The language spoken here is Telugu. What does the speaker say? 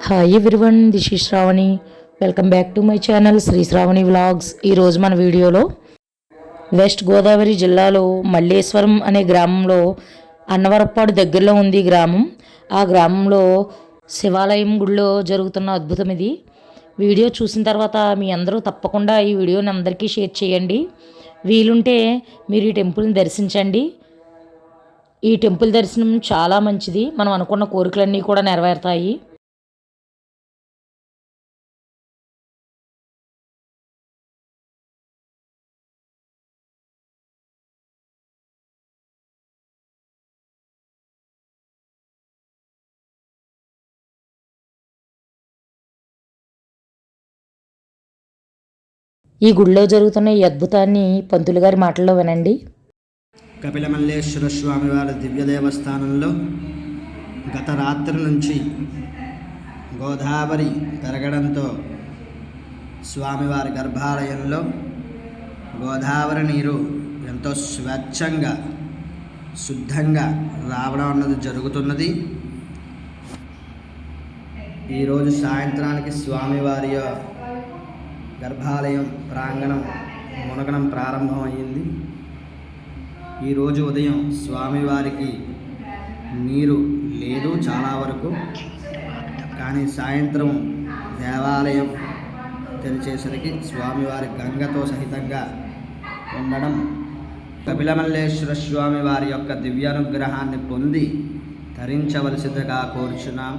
Hi everyone, this is Sravani. Welcome back to my channel Sri Sravani vlogs. ఈరోజు మన వీడియోలో వెస్ట్ గోదావరి జిల్లాలో మల్లేశ్వరం అనే గ్రామంలో అన్నవరప్పాడు దగ్గరలో ఉంది ఈ గ్రామం. ఆ గ్రామంలో శివాలయం గుడిలో జరుగుతున్న అద్భుతం ఇది. వీడియో చూసిన తర్వాత మీ అందరూ తప్పకుండా ఈ వీడియోని అందరికీ షేర్ చేయండి. వీలుంటే మీరు ఈ టెంపుల్ని దర్శించండి. ఈ టెంపుల్ దర్శనం చాలా మంచిది. మనం అనుకున్న కోరికలన్నీ కూడా నెరవేరుతాయి. ఈ గుడిలో జరుగుతున్న ఈ అద్భుతాన్ని పంతులు గారి మాటల్లో వినండి. కపిలమల్లేశ్వర స్వామివారి దివ్య దేవస్థానంలో గత రాత్రి నుంచి గోదావరి పెరగడంతో స్వామివారి గర్భాలయంలో గోదావరి నీరు ఎంతో స్వచ్ఛంగా శుద్ధంగా రావడం అన్నది జరుగుతున్నది. ఈరోజు సాయంత్రానికి స్వామివారి గర్భాలయం ప్రాంగణం మునగడం ప్రారంభమైంది. ఈరోజు ఉదయం స్వామివారికి నీరు లేదు చాలా వరకు, కానీ సాయంత్రం దేవాలయం తెరిచేసరికి స్వామివారి గంగతో సహితంగా ఉండడం కపిలమల్లేశ్వర స్వామి వారి యొక్క దివ్యానుగ్రహాన్ని పొంది తరించవలసిందిగా కోరుచున్నాం.